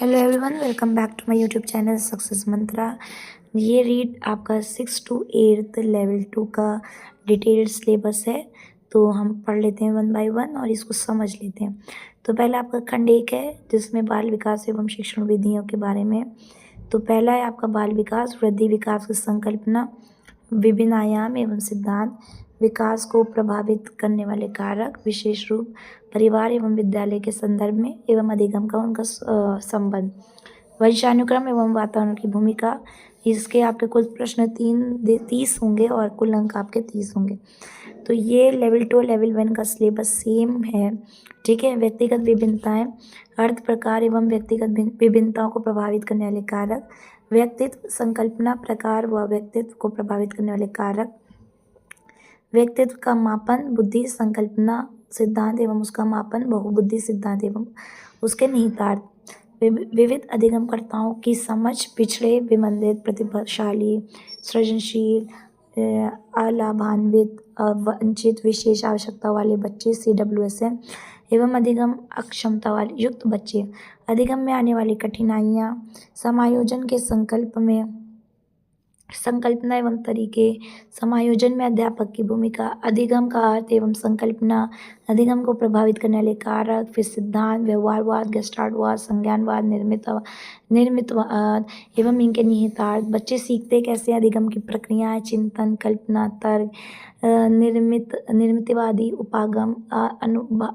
Hello everyone, welcome back to my YouTube channel success mantra. ये read आपका 6 to 8 level 2 का detailed syllabus है। तो हम पढ़ लेते हैं वन बाय वन और इसको समझ लेते हैं। तो पहला आपका खंड 1 है जिसमें बाल विकास एवं शिक्षण विधियों के बारे में। तो पहला है आपका बाल विकास, वृद्धि विकास की संकल्पना, विभिन्न आयाम एवं सिद्धांत, विकास को प्रभावित करने वाले कारक, विशेष रूप परिवार एवं विद्यालय के संदर्भ में एवं अधिगम का उनका संबंध, वंशानुक्रम एवं वातावरण की भूमिका। इसके आपके कुल प्रश्न 30 होंगे और कुल अंक आपके 30 होंगे। तो ये लेवल 2 लेवल 1 का सिलेबस सेम है, ठीक है। व्यक्तिगत विभिन्नताएं, अर्थ प्रकार एवं व्यक्तिगत विभिन्नताओं को प्रभावित करने वाले कारक, व्यक्तित्व संकल्पना प्रकार व व्यक्तित्व को प्रभावित करने वाले कारक, व्यक्तित्व का मापन, बुद्धि संकल्पना सिद्धांत एवं उसका मापन, बहुबुद्धि सिद्धांत एवं उसके निहितार्थ, विविध अधिगमकर्ताओं की समझ, पिछड़े विमंदित प्रतिभाशाली सृजनशील अलाभान्वित वंचित विशेष आवश्यकता वाले बच्चे CWSM एवं अधिगम अक्षमता वाले युक्त बच्चे, अधिगम में आने वाली कठिनाइयाँ, समायोजन के संकल्प में संकल्पना एवं तरीके, समायोजन में अध्यापक की भूमिका, अधिगम का अर्थ एवं संकल्पना, अधिगम को प्रभावित करने वाले कारक, फिर सिद्धांत, व्यवहारवाद, गेस्टाल्टवाद, संज्ञानवाद, निर्मितवाद एवं इनके निहितार्थ, बच्चे सीखते कैसे, अधिगम की प्रक्रियाएं, चिंतन, कल्पना, तर्क, निर्मितवादी उपागम,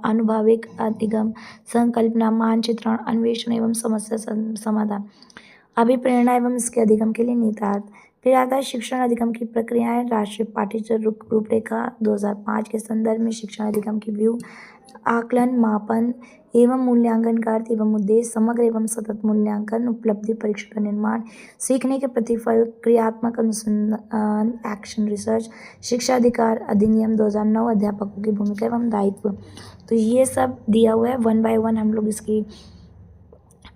अनुभाविक अधिगम, संकल्पना, मानचित्रण, अन्वेषण एवं समस्या समाधान, अभिप्रेरणा एवं इसके अधिगम के लिए निहितार्थ। फिर आता है शिक्षण अधिगम की प्रक्रियाएं, राष्ट्रीय पाठ्यचर्या रूपरेखा 2005 के संदर्भ में शिक्षण अधिगम की व्यू, आकलन, मापन एवं मूल्यांकन का अर्थ एवं उद्देश्य, समग्र एवं सतत मूल्यांकन, उपलब्धि परीक्षण का निर्माण, सीखने के प्रतिफल, क्रियात्मक अनुसंधान, एक्शन रिसर्च, शिक्षा अधिकार अधिनियम 2009, अध्यापकों की भूमिका एवं दायित्व। तो ये सब दिया हुआ है, वन बाय वन हम लोग इसकी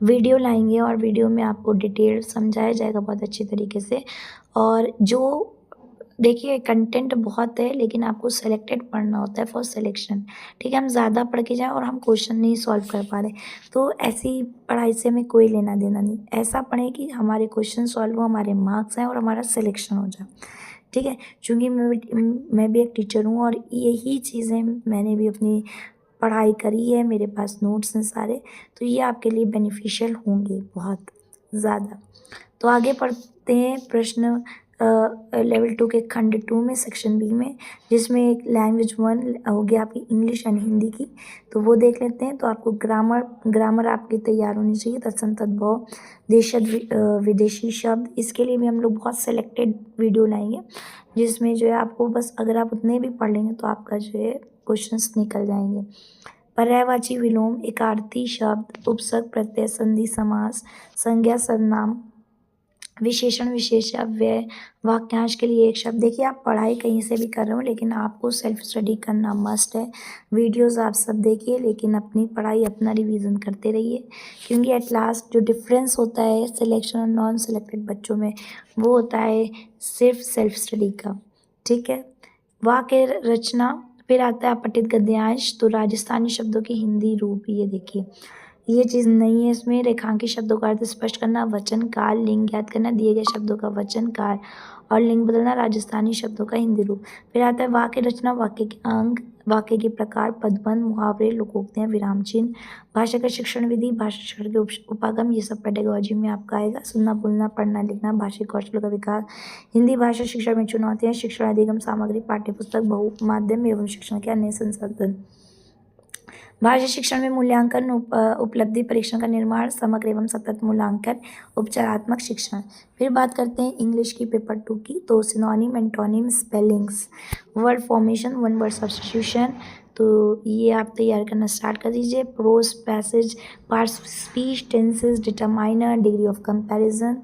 वीडियो लाएंगे और वीडियो में आपको डिटेल समझाया जाएगा बहुत अच्छी तरीके से। और जो देखिए कंटेंट बहुत है लेकिन आपको सेलेक्टेड पढ़ना होता है फॉर सिलेक्शन, ठीक है। हम ज़्यादा पढ़ के जाएं और हम क्वेश्चन नहीं सॉल्व कर पा रहे, तो ऐसी पढ़ाई से हमें कोई लेना देना नहीं। ऐसा पढ़ें कि हमारे क्वेश्चन सॉल्व हो, हमारे मार्क्स आएँ और हमारा सिलेक्शन हो जाए, ठीक है। चूँकि मैं भी एक टीचर हूँ और यही चीज़ें मैंने भी अपनी पढ़ाई करी है, मेरे पास नोट्स हैं सारे, तो ये आपके लिए बेनिफिशियल होंगे बहुत ज़्यादा। तो आगे पढ़ते हैं प्रश्न लेवल 2 के खंड 2 में सेक्शन बी में, जिसमें एक लैंग्वेज 1 हो गया आपकी इंग्लिश एंड हिंदी की, तो वो देख लेते हैं। तो आपको ग्रामर आपकी तैयार होनी चाहिए, तत्सम तद्भव, देशज विदेशी शब्द, इसके लिए भी हम लोग बहुत सेलेक्टेड वीडियो लाएंगे, जिसमें जो है आपको बस अगर आप उतने भी पढ़ लेंगे तो आपका जो है क्वेश्चंस निकल जाएंगे। पर्यायवाची विलोम, एकार्थी शब्द, उपसर्ग प्रत्यय, संधि समास, संज्ञा सर्वनाम, विशेषण विशेषण, व्यय, वाक्यांश के लिए एक शब्द। देखिए आप पढ़ाई कहीं से भी कर रहे हो लेकिन आपको सेल्फ स्टडी करना मस्ट है। वीडियोस आप सब देखिए लेकिन अपनी पढ़ाई अपना रिवीजन करते रहिए, क्योंकि एट लास्ट जो डिफरेंस होता है सिलेक्शन और नॉन सेलेक्टेड बच्चों में वो होता है सिर्फ सेल्फ स्टडी का, ठीक है। वाक्य रचना, फिर आता है अपठित गद्यांश, तो राजस्थानी शब्दों की हिंदी रूप, ये देखिए ये चीज़ नहीं है इसमें। रेखांकित शब्दों का अर्थ स्पष्ट करना, वचन काल लिंग ज्ञात करना, दिए गए शब्दों का वचन काल और लिंग बदलना, राजस्थानी शब्दों का हिंदी रूप। फिर आता है वाक्य रचना, वाक्य के अंग, वाक्य के प्रकार, पदबंध, मुहावरे, लोकोक्तियाँ, विराम चिन्ह, भाषा का शिक्षण विधि, भाषा शिक्षण के उपागम, ये सब पेडागोजी में आपका आएगा। सुनना बोलना पढ़ना लिखना, भाषिक कौशल का विकास, हिंदी भाषा शिक्षा में चुनौतियाँ, शिक्षण अधिगम सामग्री, पाठ्यपुस्तक, बहुमाध्यम एवं शिक्षण के अन्य संसाधन, भाषा शिक्षण में मूल्यांकन, उपलब्धि परीक्षण का निर्माण, समग्र एवं सतत मूल्यांकन, उपचारात्मक शिक्षण। फिर बात करते हैं इंग्लिश की पेपर 2 की, तो synonym, antonym, spellings, word formation, one word substitution, तो ये आप तैयार करना स्टार्ट कर दीजिए। Prose, passage, parts of speech, tenses, determiner, degree of comparison.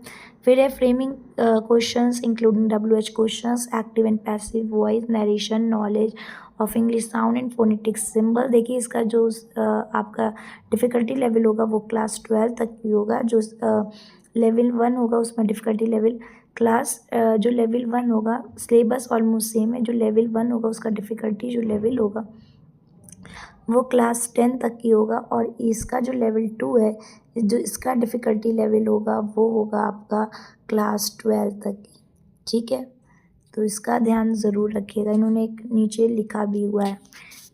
फिर है framing questions including WH questions, active and passive voice, narration, knowledge of English sound and phonetic symbol. देखिए इसका जो आपका डिफ़िकल्टी लेवल होगा वो क्लास 12 तक की होगा। जो लेवल 1 होगा उसमें डिफ़िकल्टी लेवल जो लेवल 1 होगा, सिलेबस ऑलमोस्ट सेम है, जो लेवल 1 होगा उसका डिफ़िकल्टी जो लेवल होगा वो क्लास 10 तक की होगा, और इसका जो लेवल 2 है, जो इसका डिफ़िकल्टी लेवल होगा वो होगा आपका क्लास 12 तक की। ठीक है, तो इसका ध्यान ज़रूर रखिएगा, इन्होंने एक नीचे लिखा भी हुआ है।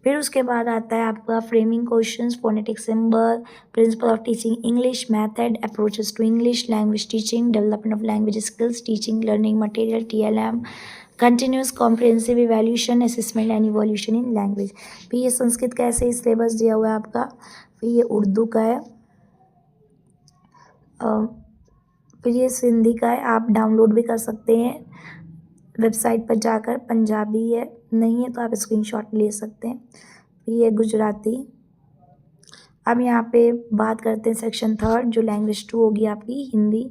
फिर उसके बाद आता है आपका framing questions, phonetic symbol, principle of teaching English, method, approaches to English, language teaching, development of language skills, teaching learning material, TLM, continuous comprehensive evaluation, assessment and evolution in language. फिर ये संस्कृत का ऐसे ही सिलेबस दिया हुआ है आपका। फिर ये उर्दू का है, फिर ये सिंधी का है, आप डाउनलोड भी कर सकते हैं वेबसाइट पर जाकर। पंजाबी है, नहीं है तो आप स्क्रीनशॉट ले सकते हैं। फिर ये गुजराती। अब यहाँ पे बात करते हैं सेक्शन 3 जो लैंग्वेज 2 होगी आपकी हिंदी।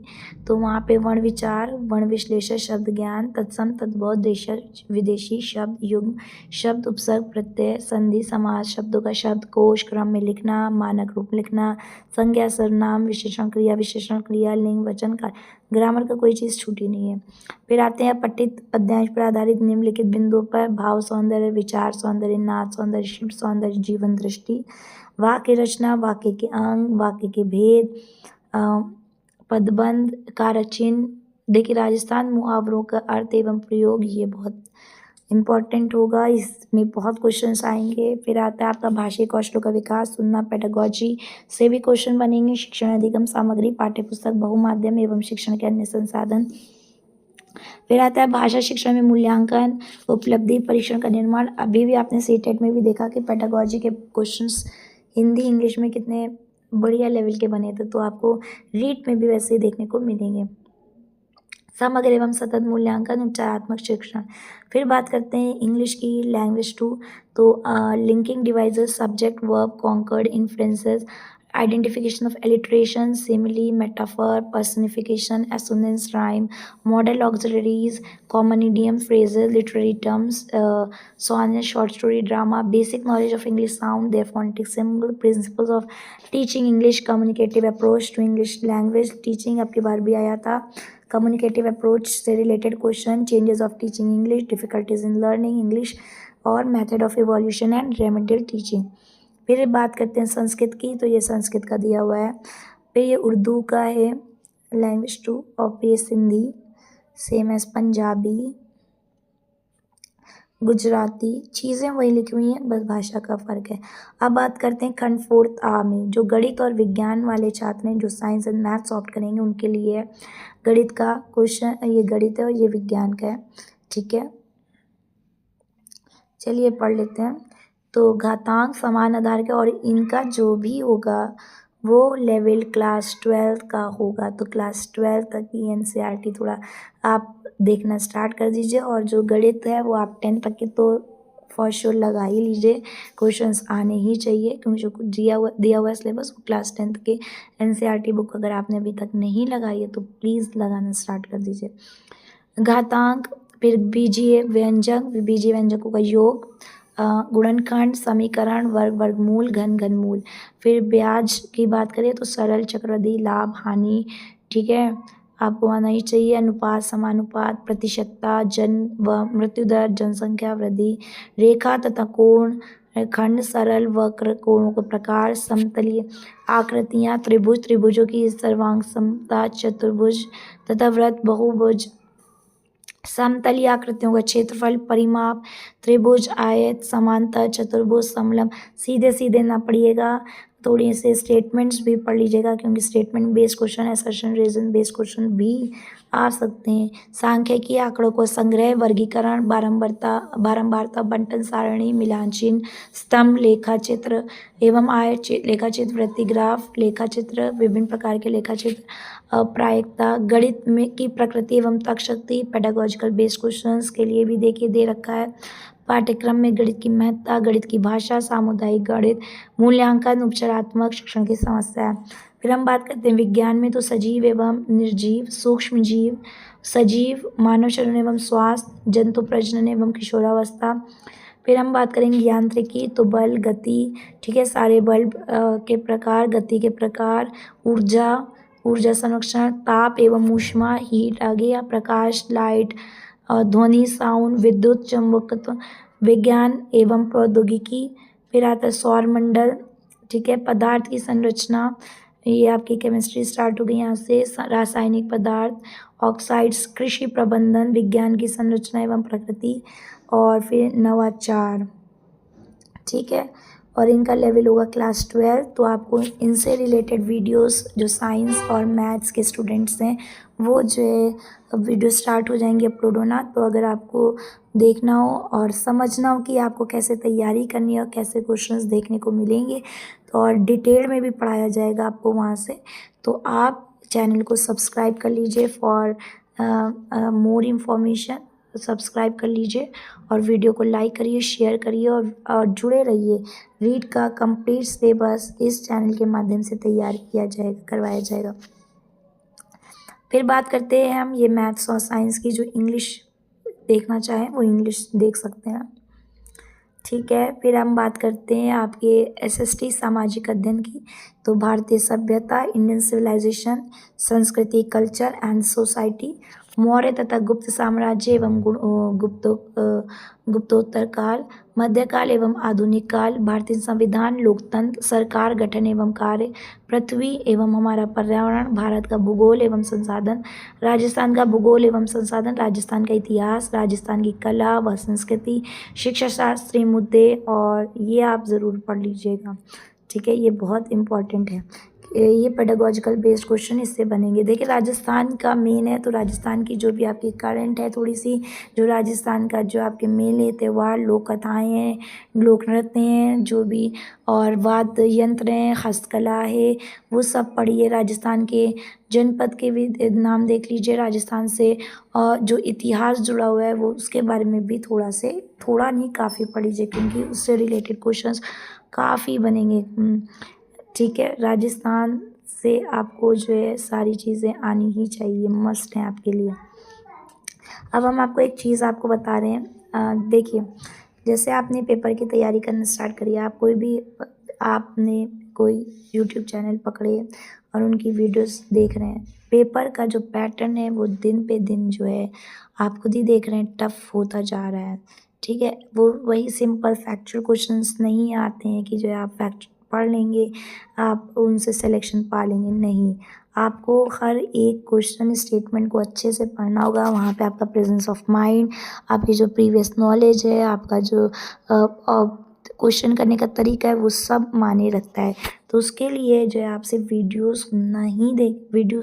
तो वहाँ पे वर्ण विचार, वर्ण विश्लेषण, शब्द ज्ञान, तत्सम तद्भव, देशज विदेशी शब्द, युग्म शब्द, उपसर्ग प्रत्यय, संधि समास, शब्दों का शब्द कोश क्रम में लिखना, मानक रूप लिखना, संज्ञा सर्वनाम, विशेषण क्रिया, लिंग वचन का, ग्रामर का कोई चीज़ छूटी नहीं है। फिर आते हैं पठित पद्यांश पर आधारित निम्नलिखित बिंदुओं पर भाव सौंदर्य, विचार सौंदर्य, नाद सौंदर्य, शिव सौंदर्य, जीवन दृष्टि, वाक्य रचना, वाक्य के अंग, वाक्य के भेद, पदबंध, कारक चिन्ह। देखिए राजस्थान मुहावरों का अर्थ एवं प्रयोग, ये बहुत इम्पॉर्टेंट होगा, इसमें बहुत क्वेश्चंस आएंगे। फिर आता है आपका भाषाई कौशलों का विकास, सुनना, पेडागोजी से भी क्वेश्चन बनेंगे, शिक्षण अधिगम सामग्री, पाठ्यपुस्तक, बहुमाध्यम एवं शिक्षण के अन्य संसाधन। फिर आता है भाषा शिक्षण में मूल्यांकन, उपलब्धि, परीक्षण का निर्माण। अभी भी आपने सीटेट में भी देखा कि पेडागोजी के क्वेश्चंस हिंदी इंग्लिश में कितने बढ़िया लेवल के बने थे, तो आपको रीट में भी वैसे ही देखने को मिलेंगे। समग्र एवं सतत मूल्यांकन, उपचारात्मक शिक्षण। फिर बात करते हैं इंग्लिश की लैंग्वेज 2। तो linking devices, subject, verb, concord, influences, identification of alliteration, simile, metaphor, personification, assonance, rhyme, model auxiliaries, common idiom, phrases, literary terms, sonnet, short story, drama, basic knowledge of English sound, their phonetic symbol, principles of teaching English, communicative approach to English language, teaching अब की बार भी आया था, communicative approach से related question, changes of teaching English, difficulties in learning English, और method of evolution and remedial teaching। फिर बात करते हैं संस्कृत की, तो ये संस्कृत का दिया हुआ है। फिर ये उर्दू का है लैंग्वेज 2, और फिर ये सिंधी सेम एज पंजाबी, गुजराती, चीज़ें वही लिखी हुई हैं, बस भाषा का फ़र्क है। अब बात करते हैं खंड 4 में, जो गणित और विज्ञान वाले छात्र हैं, जो साइंस एंड मैथ्स ऑप्ट करेंगे उनके लिए है गणित का क्वेश्चन। ये गणित है और ये विज्ञान का है, ठीक है। चलिए पढ़ लेते हैं। तो घातांक समान आधार के, और इनका जो भी होगा वो लेवल क्लास 12 का होगा। तो क्लास 12 तक की NCERT थोड़ा आप देखना स्टार्ट कर दीजिए, और जो गणित है वो आप 10 तक के तो फॉर श्योर लगा ही लीजिए, क्वेश्चंस आने ही चाहिए, क्योंकि जो दिया हुआ सिलेबस वो क्लास 10 के NCERT बुक अगर आपने अभी तक नहीं लगाई है तो प्लीज़ लगाना स्टार्ट कर दीजिए। घातांक, फिर बीजीय व्यंजक, बीजीय व्यंजकों का योग, गुणनखंड, समीकरण, वर्ग, वर्गमूल, घन, घनमूल। फिर ब्याज की बात करें तो सरल, चक्रवृद्धि, लाभ, हानि, ठीक है, आपको आना ही चाहिए। अनुपात, समानुपात, प्रतिशतता, जन्म व मृत्यु दर, जनसंख्या वृद्धि, रेखा तथा कोण, खंड, सरल, वक्र, कोणों के प्रकार, समतलीय आकृतियाँ, त्रिभुज, त्रिभुजों की सर्वांग समता, चतुर्भुज तथा वृत्त, बहुभुज, समतलीय आकृतियों का क्षेत्रफल, परिमाप, त्रिभुज, आयत, समांतर, चतुर्भुज, समलंब। सीधे सीधे ना पढ़िएगा, थोड़ी से स्टेटमेंट्स भी पढ़ लीजिएगा, क्योंकि statement based question, assertion reason based question भी आ सकते हैं। सांख्यिकी आंकड़ों को संग्रह, वर्गीकरण, बारंबारता, बंटन, सारणी, मिलान चिन्ह, स्तंभ, लेखा चित्र एवं आयत लेखा चित्र, वृत्ति ग्राफ, लेखा चित्र, विभिन्न प्रकार के लेखा चित्र, प्रायिकता, गणित में की प्रकृति एवं तर्क शक्ति, पेडागोजिकल बेस्ड क्वेश्चंस के लिए भी देखिए दे रखा है। पाठ्यक्रम में गणित की महत्ता, गणित की भाषा, सामुदायिक गणित, मूल्यांकन, उपचारात्मक शिक्षण की समस्या। फिर हम बात करते हैं विज्ञान में, तो सजीव एवं निर्जीव, सूक्ष्म जीव, सजीव, मानव शरीर एवं स्वास्थ्य, जंतु प्रजनन एवं किशोरावस्था। फिर हम बात करेंगे यांत्रिकी, तो बल, गति, ठीक है, सारे बल के प्रकार, गति के प्रकार, ऊर्जा संरक्षण, ताप एवं ऊष्मा, हीट आ गया, प्रकाश, लाइट, ध्वनि, साउंड, विद्युत चुम्बकत्व, विज्ञान एवं प्रौद्योगिकी, फिर आता है सौरमंडल, ठीक है, पदार्थ की संरचना, ये आपकी केमिस्ट्री स्टार्ट हो गई यहाँ से, रासायनिक पदार्थ, ऑक्साइड्स, कृषि प्रबंधन, विज्ञान की संरचना एवं प्रकृति, और फिर नवाचार, ठीक है। और इनका लेवल होगा क्लास 12। तो आपको इनसे रिलेटेड वीडियोस जो साइंस और मैथ्स के स्टूडेंट्स हैं वो जो है वीडियो स्टार्ट हो जाएंगे अपलोड होना। तो अगर आपको देखना हो और समझना हो कि आपको कैसे तैयारी करनी है और कैसे क्वेश्चंस देखने को मिलेंगे तो और डिटेल में भी पढ़ाया जाएगा आपको वहाँ से, तो आप चैनल को सब्सक्राइब कर लीजिए फॉर मोर इन्फॉर्मेशन। सब्सक्राइब कर लीजिए और वीडियो को लाइक करिए, शेयर करिए और जुड़े रहिए। रीड का कंप्लीट सिलेबस इस चैनल के माध्यम से तैयार किया जाएगा, करवाया जाएगा। फिर बात करते हैं हम ये मैथ्स और साइंस की, जो इंग्लिश देखना चाहें वो इंग्लिश देख सकते हैं, ठीक है। फिर हम बात करते हैं आपके एसएसटी सामाजिक अध्ययन की। तो भारतीय सभ्यता, इंडियन सिविलाइजेशन, संस्कृति, कल्चर एंड सोसाइटी, मौर्य तथा गुप्त साम्राज्य एवं गुप्तोत्तर काल, मध्यकाल एवं आधुनिक काल, भारतीय संविधान, लोकतंत्र, सरकार गठन एवं कार्य, पृथ्वी एवं हमारा पर्यावरण, भारत का भूगोल एवं संसाधन, राजस्थान का भूगोल एवं संसाधन, राजस्थान का इतिहास, राजस्थान की कला व संस्कृति, शिक्षा शास्त्रीय मुद्दे, और ये आप ज़रूर पढ़ लीजिएगा, ठीक है। ये बहुत इम्पॉर्टेंट है। ये पेडागॉजिकल बेस्ड क्वेश्चन इससे बनेंगे। देखिए राजस्थान का मेन है, तो राजस्थान की जो भी आपकी करंट है थोड़ी सी, जो राजस्थान का जो आपके मेले त्यौहार, लोक कथाएँ हैं, लोक नृत्य हैं जो भी, और वाद्य यंत्र हैं, हस्तकला है, वो सब पढ़िए। राजस्थान के जनपद के भी नाम देख लीजिए राजस्थान से, और जो इतिहास जुड़ा हुआ है वो उसके बारे में भी थोड़ा नहीं काफ़ी पढ़ लीजिए, क्योंकि उससे रिलेटेड क्वेश्चंस काफ़ी बनेंगे, ठीक है। राजस्थान से आपको जो है सारी चीज़ें आनी ही चाहिए, मस्ट है आपके लिए। अब हम आपको एक चीज़ आपको बता रहे हैं, देखिए जैसे आपने पेपर की तैयारी करना स्टार्ट करी, आपने कोई यूट्यूब चैनल पकड़े और उनकी वीडियोस देख रहे हैं, पेपर का जो पैटर्न है वो दिन पे दिन जो है आप खुद ही देख रहे हैं टफ होता जा रहा है, ठीक है। वो वही सिंपल फैक्चुअल क्वेश्चंस नहीं आते हैं कि जो है आप फैक्ट पढ़ लेंगे आप उनसे सिलेक्शन पा लेंगे, नहीं। आपको हर एक क्वेश्चन स्टेटमेंट को अच्छे से पढ़ना होगा। वहाँ पे आपका प्रेजेंस ऑफ माइंड, आपकी जो प्रीवियस नॉलेज है, आपका जो क्वेश्चन करने का तरीका है, वो सब मायने रखता है। तो उसके लिए जो है आप सिर्फ वीडियोस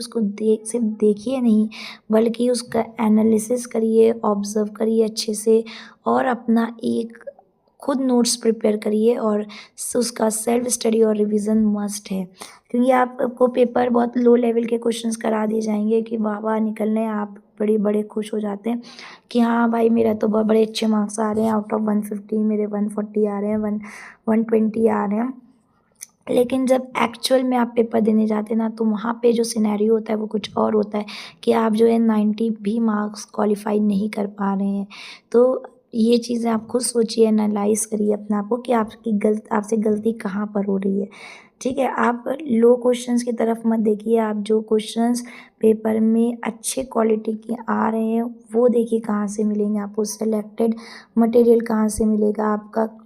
को सिर्फ देखिए नहीं, बल्कि उसका एनालिसिस करिए, ऑब्जर्व करिए अच्छे से, और अपना एक खुद नोट्स प्रिपेयर करिए, और उसका सेल्फ स्टडी और रिवीजन मस्ट है। क्योंकि आपको पेपर बहुत लो लेवल के क्वेश्चंस करा दिए जाएंगे कि वाह वाह निकलने, आप बड़े खुश हो जाते हैं कि हाँ भाई मेरा तो बहुत बड़े अच्छे मार्क्स आ रहे हैं, आउट ऑफ 150 मेरे 140 आ रहे हैं, 120 आ रहे हैं। लेकिन जब एक्चुअल में आप पेपर देने जाते हैं ना, तो वहाँ पे जो सिनेरियो होता है वो कुछ और होता है कि आप जो है 90 भी मार्क्स क्वालिफाई नहीं कर पा रहे हैं। तो ये चीज़ें आप खुद सोचिए, एनालाइज करिए अपने आप को कि आपसे गलती कहाँ पर हो रही है, ठीक है। आप लो क्वेश्चंस की तरफ मत देखिए, आप जो क्वेश्चंस पेपर में अच्छे क्वालिटी के आ रहे हैं वो देखिए कहाँ से मिलेंगे आपको, सेलेक्टेड मटेरियल कहाँ से मिलेगा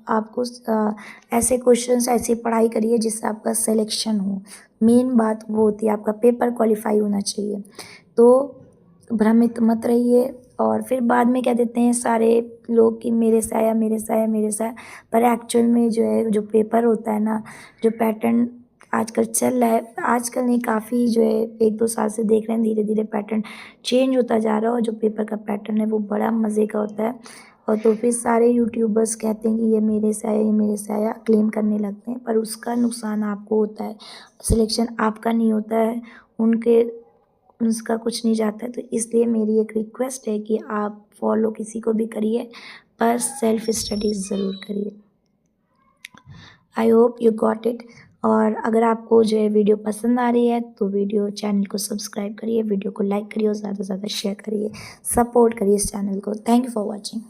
आपको ऐसे क्वेश्चंस, ऐसी पढ़ाई करिए जिससे आपका सिलेक्शन हो। मेन बात वो होती है, आपका पेपर क्वालिफाई होना चाहिए। तो भ्रमित मत रहिए। और फिर बाद में कह देते हैं सारे लोग कि मेरे से आया, पर एक्चुअल में जो है जो पेपर होता है ना, जो पैटर्न आजकल चल रहा है, आजकल नहीं काफ़ी जो है 1-2 साल से देख रहे हैं, धीरे धीरे पैटर्न चेंज होता जा रहा है, और जो पेपर का पैटर्न है वो बड़ा मज़े का होता है। और तो फिर सारे यूट्यूबर्स कहते हैं कि ये मेरे से आया क्लेम करने लगते हैं, पर उसका नुकसान आपको होता है, सिलेक्शन आपका नहीं होता है, उसका कुछ नहीं जाता है। तो इसलिए मेरी एक रिक्वेस्ट है कि आप फॉलो किसी को भी करिए, पर सेल्फ स्टडीज़ ज़रूर करिए। I hope you got it. और अगर आपको जो है वीडियो पसंद आ रही है तो चैनल को सब्सक्राइब करिए, वीडियो को लाइक करिए और ज़्यादा से ज़्यादा शेयर करिए, सपोर्ट करिए इस चैनल को। Thank you for watching.